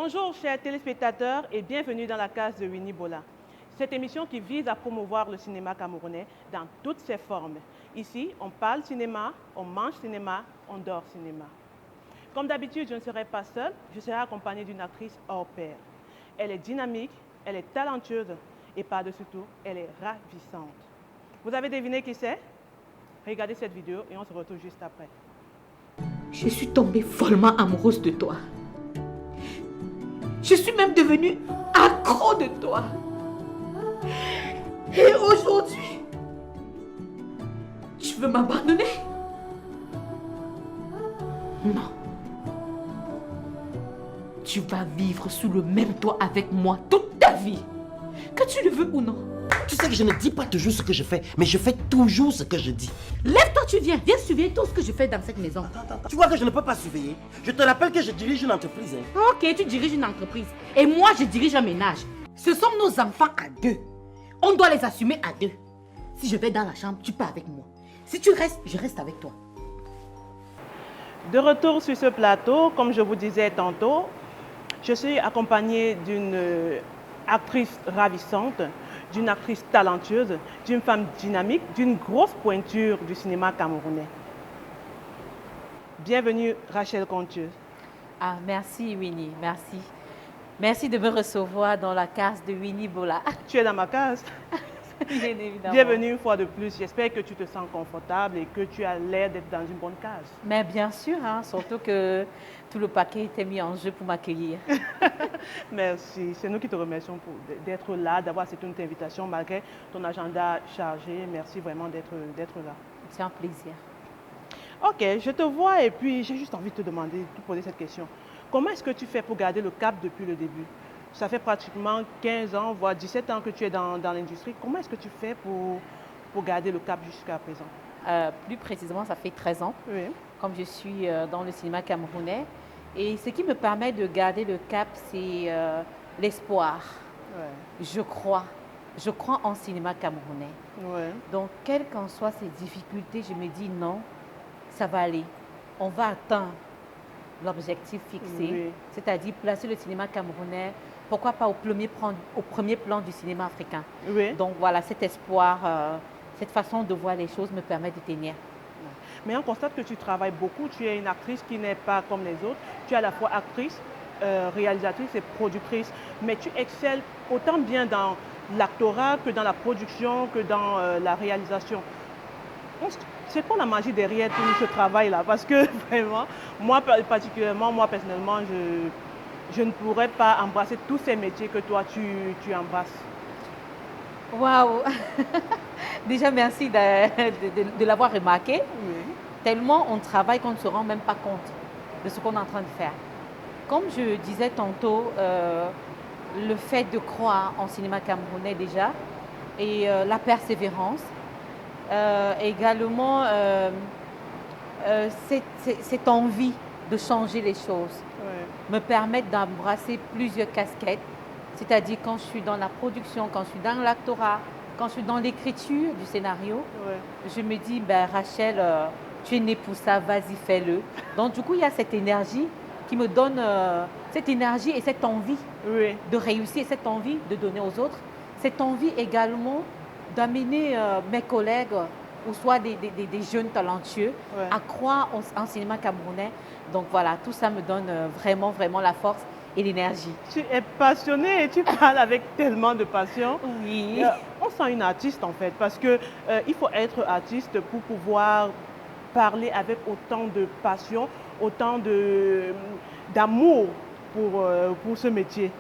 Bonjour chers téléspectateurs et bienvenue dans la case de Winnie Bola. Cette émission qui vise à promouvoir le cinéma camerounais dans toutes ses formes. Ici, on parle cinéma, on mange cinéma, on dort cinéma. Comme d'habitude, je ne serai pas seule, je serai accompagnée d'une actrice hors pair. Elle est dynamique, elle est talentueuse et par-dessus tout, elle est ravissante. Vous avez deviné qui c'est? Regardez cette vidéo et on se retrouve juste après. Je suis tombée follement amoureuse de toi. Je suis même devenue accro de toi. Et aujourd'hui, tu veux m'abandonner? Non. Tu vas vivre sous le même toit avec moi toute ta vie. Que tu le veux ou non. Tu sais que je ne dis pas toujours ce que je fais, mais je fais toujours ce que je dis. Lève-toi, tu viens. Viens surveiller tout ce que je fais dans cette maison. Attends. Tu vois que je ne peux pas surveiller. Je te rappelle que je dirige une entreprise. Ok, tu diriges une entreprise. Et moi, je dirige un ménage. Ce sont nos enfants à deux. On doit les assumer à deux. Si je vais dans la chambre, tu pars avec moi. Si tu restes, je reste avec toi. De retour sur ce plateau, comme je vous disais tantôt, je suis accompagnée d'une actrice ravissante, d'une actrice talentueuse, d'une femme dynamique, d'une grosse pointure du cinéma camerounais. Bienvenue Rachel Conthieu. Ah, merci Winnie, merci. Merci de me recevoir dans la case de Winnie Bola. Tu es dans ma case. Bien évidemment. Bienvenue une fois de plus. J'espère que tu te sens confortable et que tu as l'air d'être dans une bonne case. Mais bien sûr, hein, surtout que tout le paquet était mis en jeu pour m'accueillir. Merci. C'est nous qui te remercions d'être là, d'avoir accepté notre invitation malgré ton agenda chargé. Merci vraiment d'être là. C'est un plaisir. Ok, je te vois et puis j'ai juste envie de te demander, de te poser cette question. Comment est-ce que tu fais pour garder le cap depuis le début? Ça fait pratiquement 15 ans, voire 17 ans que tu es dans l'industrie. Comment est-ce que tu fais pour garder le cap jusqu'à présent? Plus précisément, ça fait 13 ans, Oui. comme je suis dans le cinéma camerounais. Et ce qui me permet de garder le cap, c'est l'espoir. Ouais. Je crois en cinéma camerounais. Ouais. Donc, quelles qu'en soient ces difficultés, je me dis non, ça va aller. On va atteindre l'objectif fixé, Oui. c'est-à-dire placer le cinéma camerounais, pourquoi pas au premier plan du cinéma africain. Oui. Donc voilà, cet espoir, cette façon de voir les choses me permet de tenir. Mais on constate que tu travailles beaucoup. Tu es une actrice qui n'est pas comme les autres. Tu es à la fois actrice, réalisatrice et productrice. Mais tu excelles autant bien dans l'actorat que dans la production, que dans la réalisation. C'est quoi la magie derrière tout ce travail-là? Parce que vraiment, moi particulièrement, moi personnellement, je ne pourrais pas embrasser tous ces métiers que toi tu embrasses. Waouh! Déjà, merci de l'avoir remarqué. Oui. Tellement on travaille qu'on ne se rend même pas compte de ce qu'on est en train de faire. Comme je disais tantôt, le fait de croire en cinéma camerounais déjà et la persévérance, également cette envie de changer les choses Ouais. me permettent d'embrasser plusieurs casquettes, c'est-à-dire quand je suis dans la production, quand je suis dans l'actorat, quand je suis dans l'écriture du scénario, Ouais. je me dis, ben, Rachel, tu es née pour ça, vas-y, fais-le. Donc du coup, il y a cette énergie qui me donne, cette énergie et cette envie Oui. de réussir, cette envie de donner aux autres, cette envie également d'amener mes collègues, ou soit des jeunes talentueux, Ouais. à croire en cinéma camerounais. Donc voilà, tout ça me donne vraiment, vraiment la force et l'énergie. Tu es passionnée et tu parles avec tellement de passion. Oui. On sent une artiste en fait, parce que il faut être artiste pour pouvoir parler avec autant de passion, autant d'amour pour ce métier.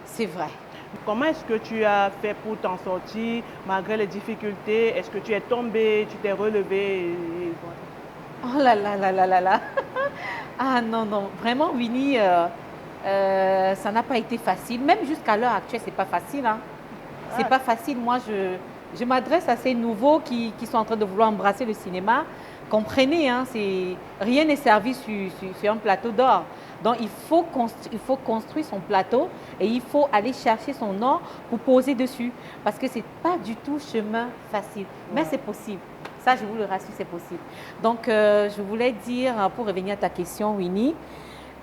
C'est vrai. Comment est-ce que tu as fait pour t'en sortir malgré les difficultés? Est-ce que tu es tombée, tu t'es relevée Oh là là là là là là. Ah non, non, vraiment Winnie, ça n'a pas été facile. Même jusqu'à l'heure actuelle, c'est pas facile. Hein. C'est pas facile. Moi, je m'adresse à ces nouveaux qui sont en train de vouloir embrasser le cinéma. Comprenez, hein, rien n'est servi sur un plateau d'or. Donc, il faut construire son plateau et il faut aller chercher son or pour poser dessus. Parce que ce n'est pas du tout chemin facile. Mais c'est possible. Ça, je vous le rassure, c'est possible. Donc, je voulais dire, pour revenir à ta question, Winnie,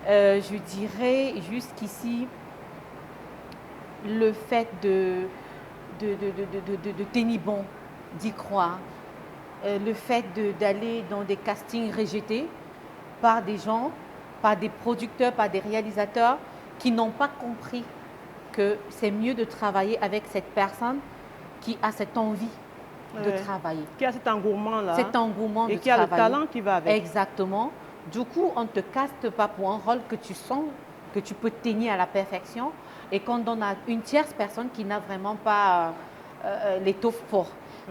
Je dirais jusqu'ici, le fait de tenir bon, d'y croire, le fait d'aller dans des castings rejetés par des gens, par des producteurs, par des réalisateurs qui n'ont pas compris que c'est mieux de travailler avec cette personne qui a cette envie de travailler. Qui a cet engouement-là. Cet engouement de travailler. Et qui a le talent qui va avec. Exactement. Du coup, on ne te caste pas pour un rôle que tu sens que tu peux tenir à la perfection et qu'on donne à une tierce personne qui n'a vraiment pas l'étoffe pour.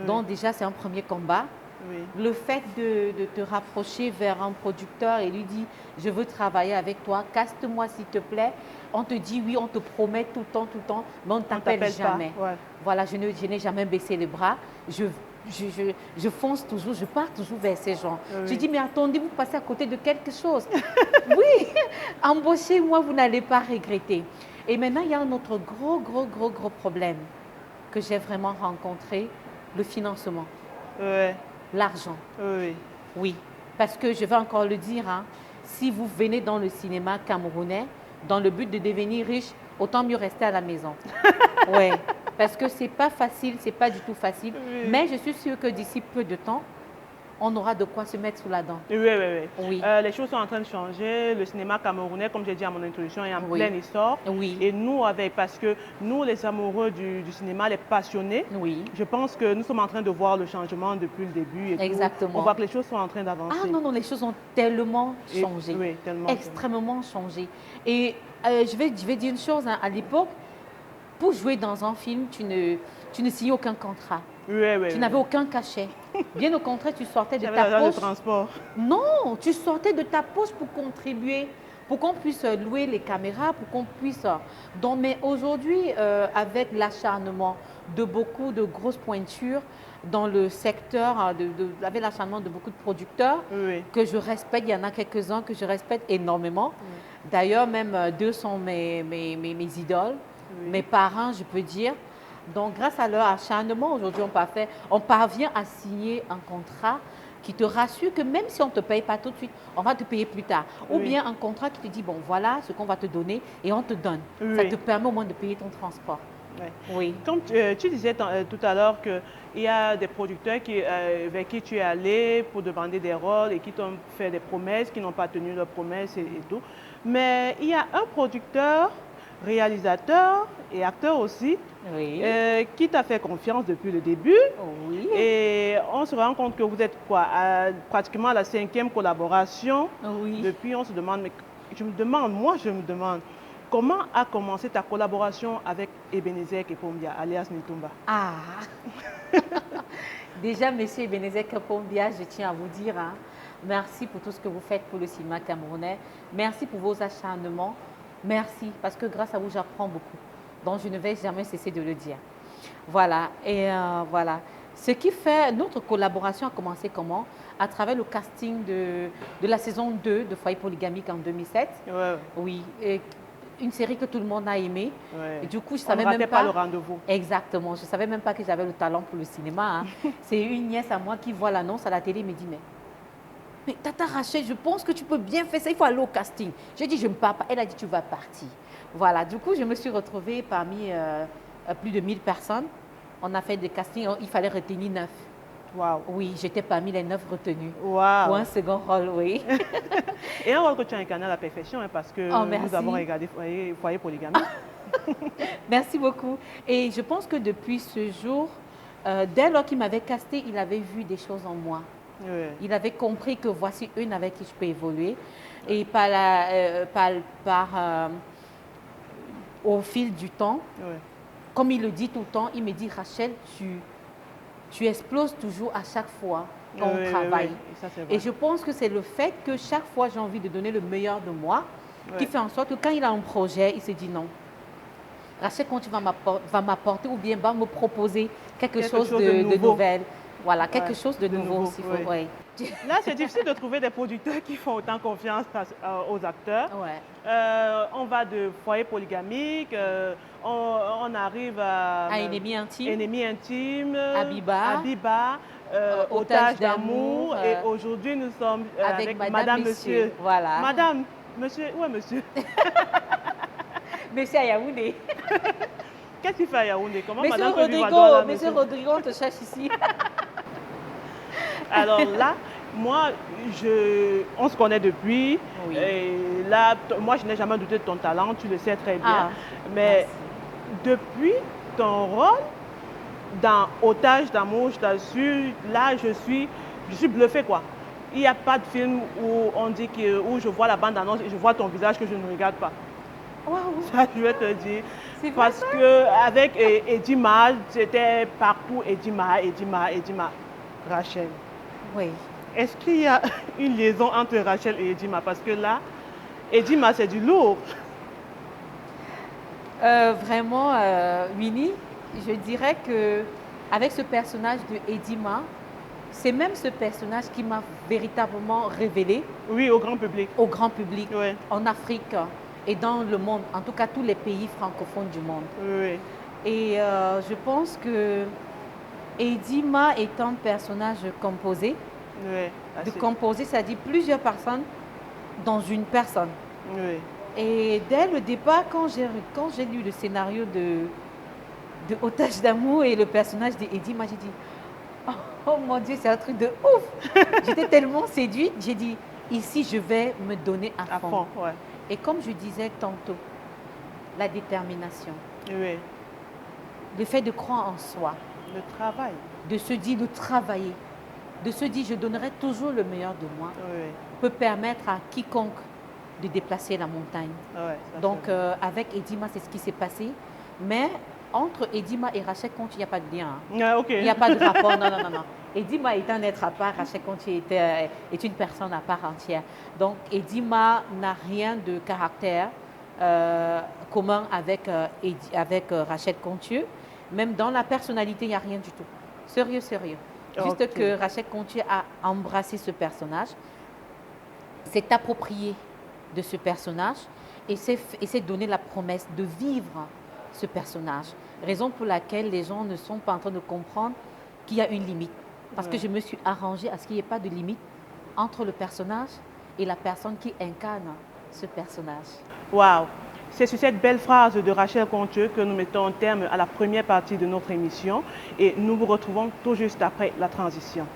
Donc déjà, c'est un premier combat. Oui. Le fait de te rapprocher vers un producteur et lui dire « je veux travailler avec toi, caste-moi s'il te plaît », on te dit oui, on te promet tout le temps, mais on ne t'appelle jamais. Ouais. Voilà, je n'ai jamais baissé les bras. Je fonce toujours, je pars toujours vers ces gens. Oui. Je dis, mais attendez, vous passez à côté de quelque chose. Oui, embauchez-moi, vous n'allez pas regretter. Et maintenant, il y a un autre gros problème que j'ai vraiment rencontré, le financement. Oui. L'argent. Oui. Oui, parce que je vais encore le dire, hein, si vous venez dans le cinéma camerounais, dans le but de devenir riche, autant mieux rester à la maison. Oui, parce que ce n'est pas facile, ce n'est pas du tout facile. Oui. Mais je suis sûre que d'ici peu de temps, on aura de quoi se mettre sous la dent. Oui. Les choses sont en train de changer. Le cinéma camerounais, comme j'ai dit à mon introduction, est en plein essor. Oui. Et nous, parce que nous, les amoureux du cinéma, les passionnés, je pense que nous sommes en train de voir le changement depuis le début. Et exactement. Tout. On voit que les choses sont en train d'avancer. Ah non, les choses ont tellement changé. Oui, tellement. Extrêmement changé. Et je vais dire une chose, hein, à l'époque, pour jouer dans un film, tu ne signais aucun contrat. Tu n'avais aucun cachet. Bien au contraire, tu sortais de ta poche. De transport. Non, tu sortais de ta poche pour contribuer, pour qu'on puisse louer les caméras, pour qu'on puisse... Donc, mais aujourd'hui, avec l'acharnement de beaucoup de grosses pointures dans le secteur, avec l'acharnement de beaucoup de producteurs, que je respecte, il y en a quelques-uns que je respecte énormément. D'ailleurs, même deux sont mes idoles, mes parents, je peux dire. Donc, grâce à leur acharnement, aujourd'hui, on parvient à signer un contrat qui te rassure que même si on ne te paye pas tout de suite, on va te payer plus tard. Ou bien un contrat qui te dit, bon, voilà ce qu'on va te donner et on te donne. Ça te permet au moins de payer ton transport. Oui. Comme tu disais tout à l'heure qu'il y a des producteurs vers qui tu es allé pour demander des rôles et qui t'ont fait des promesses, qui n'ont pas tenu leurs promesses et tout. Mais il y a un producteur, réalisateur et acteur aussi, qui t'a fait confiance depuis le début. Oui. Et on se rend compte que vous êtes pratiquement à la 5e collaboration. Oui. Depuis, on se demande, mais je me demande, comment a commencé ta collaboration avec Ebenezer Kepombia, alias Nitumba? Ah Déjà, M. Ebenezer Kepombia, je tiens à vous dire, hein, merci pour tout ce que vous faites pour le cinéma camerounais. Merci pour vos acharnements. Merci, parce que grâce à vous, j'apprends beaucoup. Donc, je ne vais jamais cesser de le dire. Voilà, et voilà. Ce qui fait, notre collaboration a commencé comment? À travers le casting de la saison 2 de Foyer Polygamique en 2007. Oui, et une série que tout le monde a aimée. Et du coup, je savais même pas le rendez-vous. Exactement, je ne savais même pas que j'avais le talent pour le cinéma. Hein. C'est une nièce à moi qui voit l'annonce à la télé et me dit, mais Tata Rachel, je pense que tu peux bien faire ça, il faut aller au casting. J'ai dit, je ne pars pas. Elle a dit, tu vas partir. Voilà, du coup, je me suis retrouvée parmi plus de 1000 personnes. On a fait des castings, il fallait retenir 9. Wow. Oui, j'étais parmi les 9 retenus. Wow. Pour un second rôle, oui. Et un rôle que tu as incarné à la perfection, hein, parce que nous avons regardé Foyer Polygamique. Merci beaucoup. Et je pense que depuis ce jour, dès lors qu'il m'avait casté, il avait vu des choses en moi. Il avait compris que voici une avec qui je peux évoluer. Et au fil du temps, comme il le dit tout le temps, il me dit, Rachel, tu exploses toujours à chaque fois qu'on travaille. Et je pense que c'est le fait que chaque fois j'ai envie de donner le meilleur de moi qui fait en sorte que quand il a un projet, il se dit non. Rachel, quand tu vas m'apporter ou bien va me proposer quelque chose de nouvel. Voilà, quelque chose de nouveau s'il faut. Là, c'est difficile de trouver des producteurs qui font autant confiance aux acteurs. On va de Foyer Polygamique, on arrive à Ennemi intime, Abiba, Otage d'amour. Et aujourd'hui, nous sommes avec Madame, Monsieur. Voilà. Madame, Monsieur, ouais, monsieur. Monsieur à Yaoundé. Qu'est-ce qu'il fait à Yaoundé? Comment Monsieur madame peut vivre à Douala, Monsieur Rodrigo, on te cherche ici. Alors là, moi, on se connaît depuis. Oui. Et là, moi, je n'ai jamais douté de ton talent, tu le sais très bien. Ah, Mais merci. depuis ton rôle dans Otage d'amour, je t'assure, là, je suis bluffée, quoi. Il n'y a pas de film où on dit où je vois la bande-annonce et je vois ton visage que je ne regarde pas. Waouh. Ça, je vais te dire. C'est vrai, Parce ça? qu'avec Edima, c'était partout Edima, Rachel. Oui. Est-ce qu'il y a une liaison entre Rachel et Edima? Parce que là, Edima, c'est du lourd. Vraiment, Winnie, je dirais que avec ce personnage de Edima, c'est même ce personnage qui m'a véritablement révélée Oui, au grand public. au grand public Oui, en Afrique et dans le monde, en tout cas tous les pays francophones du monde. oui, Et je pense que Edima est un personnage composé. oui. De composer, c'est-à-dire plusieurs personnes dans une personne. Oui. Et dès le départ, quand j'ai lu le scénario de Otage d'amour et le personnage d'Edima, j'ai dit oh mon Dieu, c'est un truc de ouf. J'étais tellement séduite, j'ai dit ici, je vais me donner à À fond. fond, ouais. Et comme je disais tantôt, la détermination, Oui. le fait de croire en soi, Le travail. de se dire, de travailler, de se dire, je donnerai toujours le meilleur de moi, Oui. peut permettre à quiconque de déplacer la montagne. Ouais, ça, Donc, c'est vrai. avec Edima, c'est ce qui s'est passé. Mais entre Edima et Rachel Conti, il n'y a pas de lien. Hein. Ouais, ok. Il n'y a pas de rapport. Non, non, non, non. Edima est un être à part, Rachel Conti est une personne à part entière. Donc, Edima n'a rien de caractère commun avec, Rachel Conti. Même dans la personnalité, il n'y a rien du tout. Sérieux, sérieux. Juste Ok. que Rachel Conti a embrassé ce personnage, s'est approprié de ce personnage et s'est donné la promesse de vivre ce personnage. Raison pour laquelle les gens ne sont pas en train de comprendre qu'il y a une limite. Parce que je me suis arrangée à ce qu'il n'y ait pas de limite entre le personnage et la personne qui incarne ce personnage. Waouh! C'est sur cette belle phrase de Rachel Contieux que nous mettons un terme à la première partie de notre émission et nous vous retrouvons tout juste après la transition.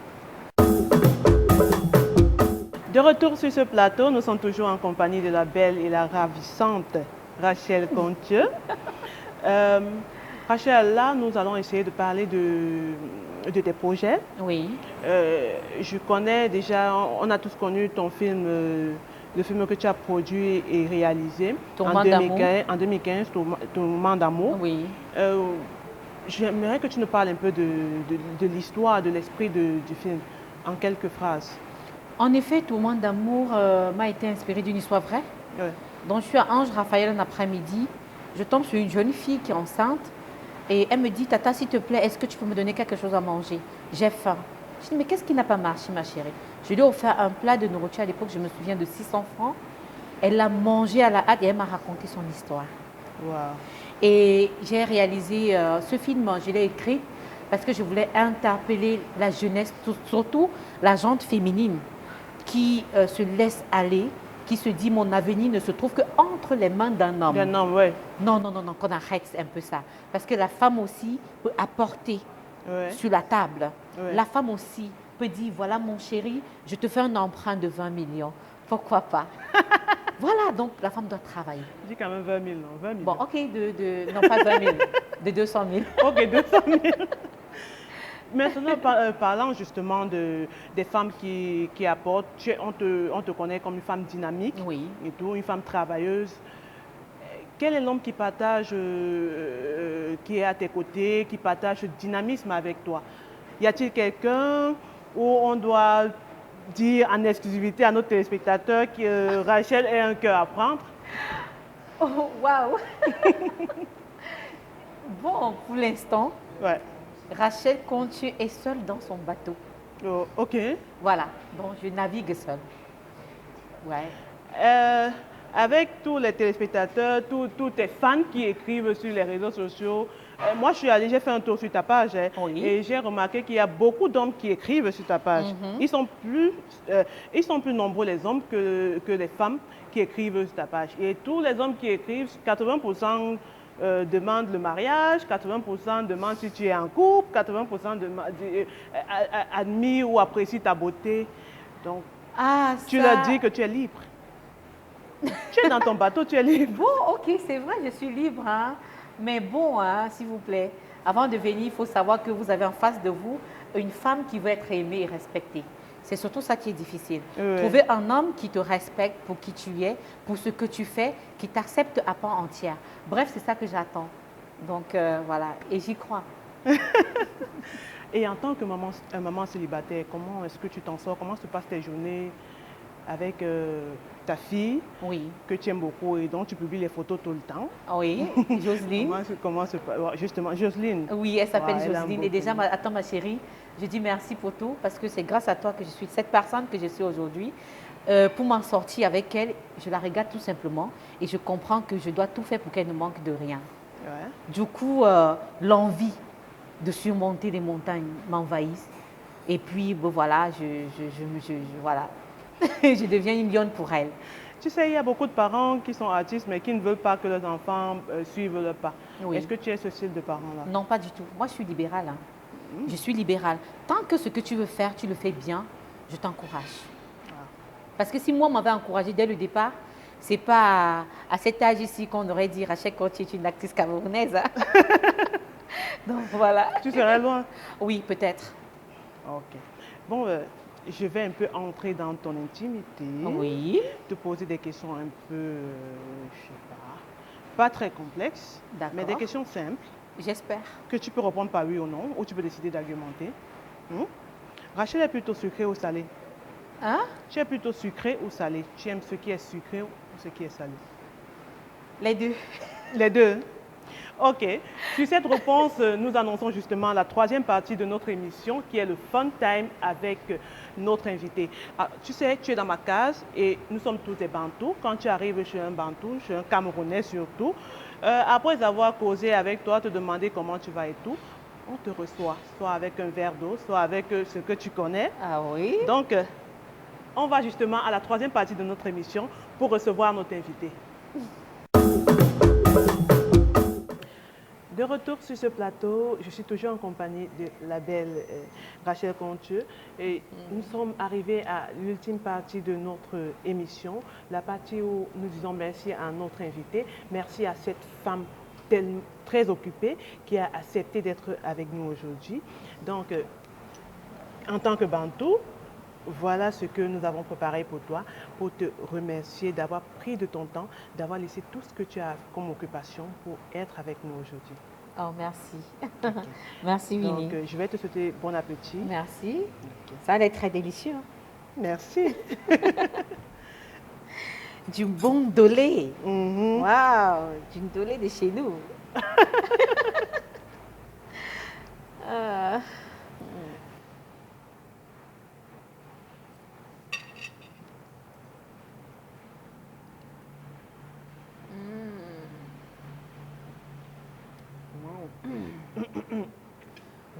De retour sur ce plateau, nous sommes toujours en compagnie de la belle et la ravissante Rachel Contieux. Rachel, là, nous allons essayer de parler de tes projets. Oui, Je connais déjà, on a tous connu ton film, le film que tu as produit et réalisé Tourment d'amour. En 2015, Tourment d'amour. Oui. J'aimerais que tu nous parles un peu de l'histoire, de l'esprit du film, en quelques phrases. En effet, Tourment d'amour m'a été inspiré d'une histoire vraie. Ouais. Donc, je suis à Ange Raphaël un après-midi. Je tombe sur une jeune fille qui est enceinte et elle me dit, Tata, s'il te plaît, est-ce que tu peux me donner quelque chose à manger? J'ai faim. Je dis, mais qu'est-ce qui n'a pas marché, ma chérie? Je lui ai offert un plat de nourriture à l'époque, je me souviens, de 600 francs. Elle l'a mangé à la hâte et elle m'a raconté son histoire. Wow. Et j'ai réalisé ce film, je l'ai écrit parce que je voulais interpeller la jeunesse, surtout la gente féminine qui se laisse aller, qui se dit mon avenir ne se trouve qu'entre les mains d'un homme. D'un homme, ouais. Non, non, non, non, qu'on arrête un peu ça. Parce que la femme aussi peut apporter Ouais. sur la table. Ouais. La femme aussi peut dire, voilà mon chéri, je te fais un emprunt de 20 millions. Pourquoi pas? Voilà, donc la femme doit travailler. Dis quand même 20 000, non? 20 000. Bon, ok, non pas 20 000, de 200 000. Ok, 200 000. Maintenant, parlant justement des femmes qui apportent, on te connaît comme une femme dynamique Oui. et tout, une femme travailleuse. Quel est l'homme qui partage, qui est à tes côtés, qui partage ce dynamisme avec toi? Y a-t-il quelqu'un où on doit dire en exclusivité à nos téléspectateurs que Rachel est un cœur à prendre? Oh, waouh! Bon, pour l'instant, Ouais. Rachel Contieux est seule dans son bateau. Oh, ok. Voilà, donc je navigue seule. Ouais. Avec tous les téléspectateurs, tous tes fans qui écrivent sur les réseaux sociaux, Moi, je suis allée, j'ai fait un tour sur ta page hein, Oui. et j'ai remarqué qu'il y a beaucoup d'hommes qui écrivent sur ta page. Ils sont plus nombreux les hommes que les femmes qui écrivent sur ta page. Et tous les hommes qui écrivent, 80% demandent le mariage, 80% demandent si tu es en couple, 80% admirent ou apprécient ta beauté. Donc, Ah, tu ça. leur dis que tu es libre. Tu es dans ton bateau, tu es libre. Bon, ok, c'est vrai, je suis libre, hein. Mais bon, hein, s'il vous plaît, avant de venir, il faut savoir que vous avez en face de vous une femme qui veut être aimée et respectée. C'est surtout ça qui est difficile. Ouais. Trouver un homme qui te respecte pour qui tu es, pour ce que tu fais, qui t'accepte à part entière. Bref, c'est ça que j'attends. Donc voilà, et j'y crois. Et en tant que maman célibataire, comment est-ce que tu t'en sors? Comment se passent tes journées avec ta fille Oui, que tu aimes beaucoup et dont tu publies les photos tout le temps? oui, Jocelyne. Comment se passe? Justement, Jocelyne. Oui, elle s'appelle Ouais, elle aime Jocelyne. Et beaucoup. déjà, attends ma chérie, je dis merci pour tout parce que c'est grâce à toi que je suis cette personne que je suis aujourd'hui. Pour m'en sortir avec elle, je la regarde tout simplement et je comprends que je dois tout faire pour qu'elle ne manque de rien. Ouais. Du coup, l'envie de surmonter les montagnes m'envahit. Et puis, bon, voilà, voilà. Je deviens une lionne pour elle. Tu sais, il y a beaucoup de parents qui sont artistes mais qui ne veulent pas que leurs enfants suivent leur pas. Oui. Est-ce que tu es ce style de parent-là? Non, pas du tout. Moi, je suis libérale. Hein. Je suis libérale. Tant que ce que tu veux faire, tu le fais bien, je t'encourage. Parce que si moi, on m'avait encouragé dès le départ, c'est pas à cet âge ici qu'on aurait dit Rachel Coach est une actrice camerounaise. Hein. Donc voilà. Tu serais loin? Oui, peut-être. Ok. Bon, je vais un peu entrer dans ton intimité. Oui. Te poser des questions un peu, je sais pas très complexes, D'accord. mais des questions simples J'espère. que tu peux répondre par oui ou non, ou tu peux décider d'argumenter. Rachel est plutôt sucré ou salé? Hein? Tu es plutôt sucré ou salé? Tu aimes ce qui est sucré ou ce qui est salé? Les deux. Les deux. Ok. Sur cette réponse, nous annonçons justement la troisième partie de notre émission qui est le Fun Time avec notre invité. Ah, tu sais, tu es dans ma case et nous sommes tous des Bantous. Quand tu arrives chez un Bantou, chez un Camerounais surtout, après avoir causé avec toi, te demander comment tu vas et tout, on te reçoit, soit avec un verre d'eau, soit avec ce que tu connais. Ah oui? Donc, on va justement à la troisième partie de notre émission pour recevoir notre invité. De retour sur ce plateau, je suis toujours en compagnie de la belle Rachel Contieux et nous sommes arrivés à l'ultime partie de notre émission, la partie où nous disons merci à notre invité, merci à cette femme très occupée qui a accepté d'être avec nous aujourd'hui. Donc, en tant que Bantou, voilà ce que nous avons préparé pour toi, pour te remercier d'avoir pris de ton temps, d'avoir laissé tout ce que tu as comme occupation pour être avec nous aujourd'hui. Oh, merci. Merci, Winnie. Donc, je vais te souhaiter bon appétit. Merci. Ça allait être très délicieux. Hein. Merci. Du bon dolé. Mhm. Waouh, du dolé de chez nous. Ah.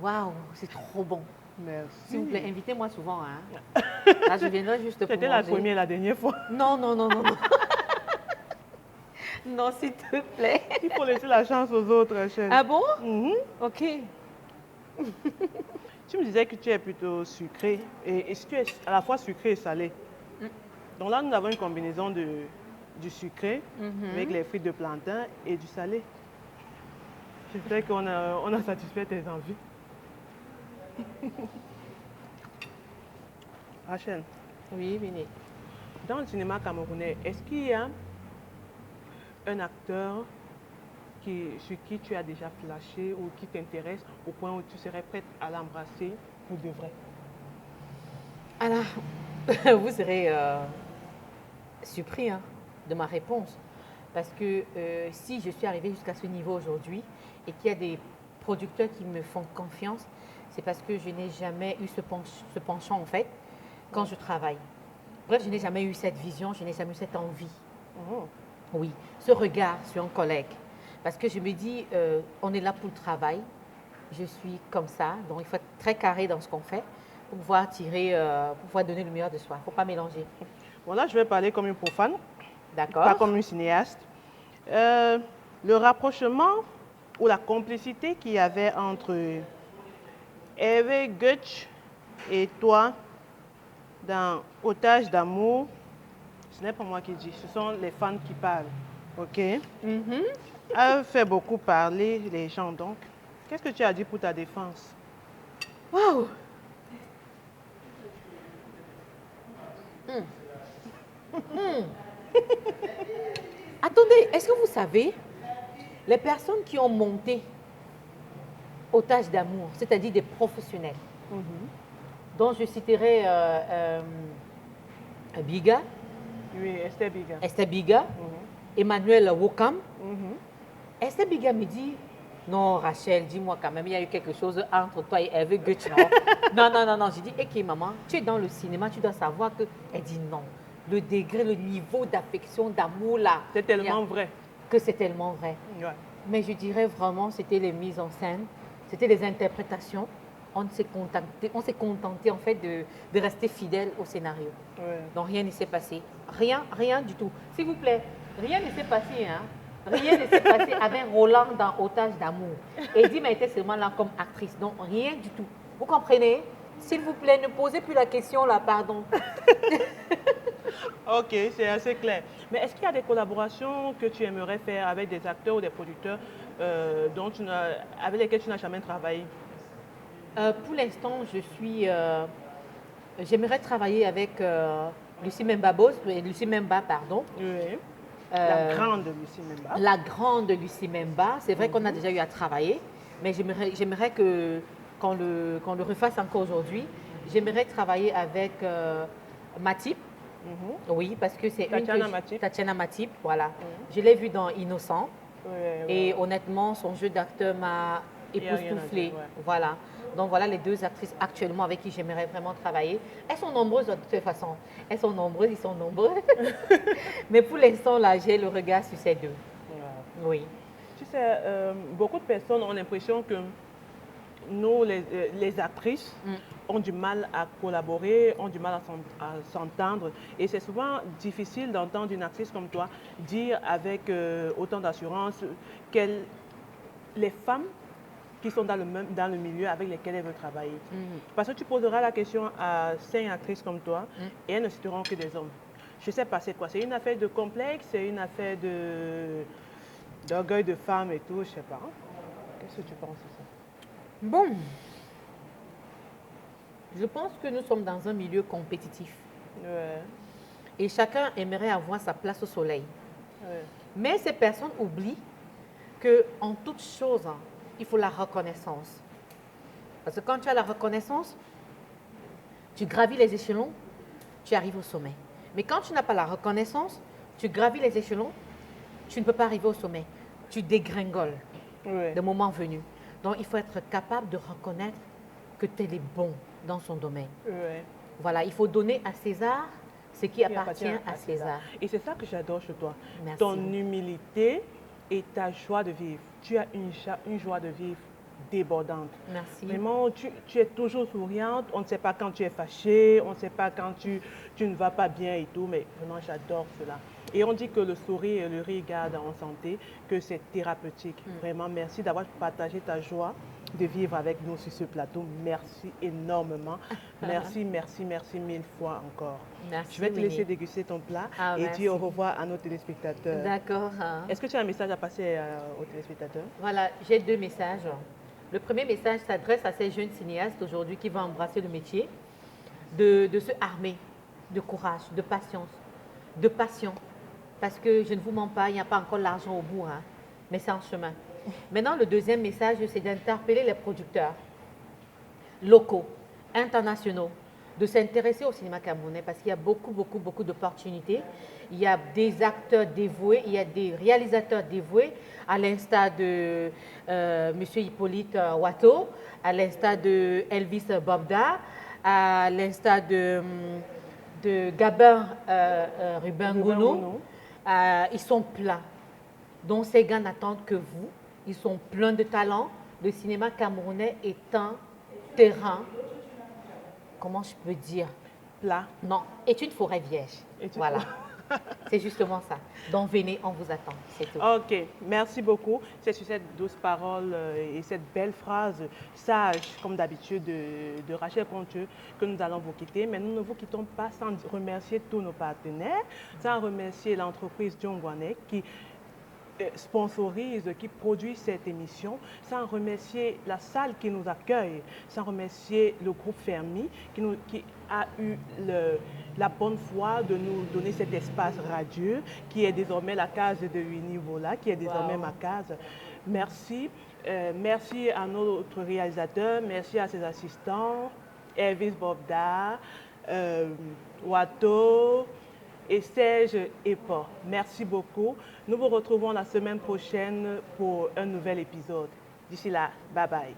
Waouh, c'est trop bon. Merci. S'il vous plaît, invitez-moi souvent. Hein. Là, je viendrai juste pour C'était la manger. première et la dernière fois. Non, non, non, non, non. Non, s'il te plaît. Il faut laisser la chance aux autres, Rachel. Ah bon? Mhm. Ok. Tu me disais que tu es plutôt sucré. Et est-ce que tu es à la fois sucré et salé? Donc là, nous avons une combinaison du sucré avec les frites de plantain et du salé. J'espère qu'on a satisfait tes envies. Rachel, Oui, Winnie. dans le cinéma camerounais, est-ce qu'il y a un acteur sur qui tu as déjà flashé ou qui t'intéresse au point où tu serais prête à l'embrasser pour de vrai? Alors, vous serez surpris hein, de ma réponse. Parce que si je suis arrivée jusqu'à ce niveau aujourd'hui et qu'il y a des producteurs qui me font confiance, c'est parce que je n'ai jamais eu ce penchant en fait quand je travaille. Bref, je n'ai jamais eu cette vision, je n'ai jamais eu cette envie. Oh. Oui, ce regard sur un collègue. Parce que je me dis, on est là pour le travail. Je suis comme ça, donc il faut être très carré dans ce qu'on fait pour pouvoir tirer, pour pouvoir donner le meilleur de soi. Il ne faut pas mélanger. Voilà, je vais parler comme une profane, pas D'accord? comme une cinéaste. Le rapprochement ou la complicité qu'il y avait entre Hervé Gutsch et toi dans Otage d'amour, ce n'est pas moi qui dis, ce sont les fans qui parlent. OK? A fait beaucoup parler les gens donc. Qu'est-ce que tu as dit pour ta défense? Waouh! Attendez, est-ce que vous savez, les personnes qui ont monté Otage d'amour, c'est-à-dire des professionnels, dont je citerai Biga, Oui, Esther Biga. Esther Biga, Emmanuel Wokam. Esther Biga me dit, non Rachel, dis-moi quand même, il y a eu quelque chose entre toi et Hervé Gutsch, non? Non. J'ai dit, ok maman, tu es dans le cinéma, tu dois savoir que... Elle dit non. Le degré, le niveau d'affection, d'amour là. C'est tellement vrai. Que c'est tellement vrai. Ouais. Mais je dirais vraiment, c'était les mises en scène, c'était les interprétations. On s'est contenté en fait de rester fidèle au scénario. Ouais. Donc rien ne s'est passé. Rien du tout. S'il vous plaît, rien ne s'est passé, hein? Rien ne s'est passé avec Roland dans Otage d'amour. Edim était seulement là comme actrice. Donc rien du tout. Vous comprenez? S'il vous plaît, ne posez plus la question là, pardon. Ok, c'est assez clair. Mais est-ce qu'il y a des collaborations que tu aimerais faire avec des acteurs ou des producteurs avec lesquels tu n'as jamais travaillé? Pour l'instant, j'aimerais travailler avec Lucie Memba, pardon. Oui. Euh, La grande Lucie Memba. La grande Lucie Memba. C'est vrai qu'on a déjà eu à travailler, mais j'aimerais qu'on le refasse encore aujourd'hui. J'aimerais travailler avec Matip. Oui, parce que c'est Tatiana Matip, voilà. Je l'ai vue dans Innocent. Et honnêtement, son jeu d'acteur m'a époustouflée. Ouais. Voilà. Donc voilà les deux actrices actuellement avec qui j'aimerais vraiment travailler. Elles sont nombreuses de toute façon. Elles sont nombreuses, ils sont nombreux. Mais pour l'instant, là, j'ai le regard sur ces deux. Ouais. Oui. Tu sais, beaucoup de personnes ont l'impression que nous, les actrices, ont du mal à collaborer, ont du mal à s'entendre. Et c'est souvent difficile d'entendre une actrice comme toi dire avec autant d'assurance les femmes qui sont dans le milieu avec lesquelles elle veut travailler. Parce que tu poseras la question à 5 actrices comme toi et elles ne citeront que des hommes. Je ne sais pas c'est quoi. C'est une affaire de complexe, c'est une affaire d'orgueil de femme et tout, je ne sais pas. Qu'est-ce que tu penses de ça? Bon. Je pense que nous sommes dans un milieu compétitif. Ouais. Et chacun aimerait avoir sa place au soleil. Ouais. Mais ces personnes oublient qu'en toute chose, il faut la reconnaissance. Parce que quand tu as la reconnaissance, tu gravis les échelons, tu arrives au sommet. Mais quand tu n'as pas la reconnaissance, tu gravis les échelons, tu ne peux pas arriver au sommet. Tu dégringoles Ouais. le moment venu. Donc, il faut être capable de reconnaître que tu es bon dans son domaine. Ouais. Voilà, il faut donner à César ce qui appartient à César. Et c'est ça que j'adore chez toi. Merci. Ton humilité et ta joie de vivre. Tu as une joie de vivre débordante. Merci. Vraiment, tu es toujours souriante. On ne sait pas quand tu es fâchée, on ne sait pas quand tu ne vas pas bien et tout, mais vraiment, j'adore cela. Et on dit que le sourire et le rire gardent en santé, que c'est thérapeutique. Vraiment, merci d'avoir partagé ta joie de vivre avec nous sur ce plateau. Merci énormément. Merci mille fois encore. Merci. Je vais te Winnie. laisser déguster ton plat Ah, et merci. dire au revoir à nos téléspectateurs. D'accord. Est-ce que tu as un message à passer aux téléspectateurs? Voilà, j'ai 2 messages. Le premier message s'adresse à ces jeunes cinéastes aujourd'hui qui vont embrasser le métier, de se armer de courage, de patience, de passion. Parce que je ne vous mens pas, il n'y a pas encore l'argent au bout, hein, mais c'est en chemin. Maintenant, le deuxième message, c'est d'interpeller les producteurs locaux, internationaux, de s'intéresser au cinéma camerounais parce qu'il y a beaucoup d'opportunités. Il y a des acteurs dévoués, il y a des réalisateurs dévoués, à l'instar de M. Hippolyte Watteau, à l'instar de Elvis Bobda, à l'instar de Gabin Ruben Gounou. Ils sont pleins. Donc ces gars n'attendent que vous. Ils sont pleins de talent. Le cinéma camerounais est un terrain, comment je peux dire? Là. Non, est une forêt vierge. Voilà. C'est justement ça. Donc venez, on vous attend. C'est tout. Ok, merci beaucoup. C'est sur cette douce parole et cette belle phrase sage, comme d'habitude, de Rachel Ponthieu que nous allons vous quitter. Mais nous ne vous quittons pas sans remercier tous nos partenaires, sans remercier l'entreprise Djongwanek qui sponsorise, qui produit cette émission, sans remercier la salle qui nous accueille, sans remercier le groupe Fermi qui a eu la bonne foi de nous donner cet espace radieux qui est désormais la case de Winnie Bola, qui est désormais ma case. Merci. Merci à notre réalisateur, merci à ses assistants, Elvis Bobda, Wato, et Serge Epa. Merci beaucoup. Nous vous retrouvons la semaine prochaine pour un nouvel épisode. D'ici là, bye bye.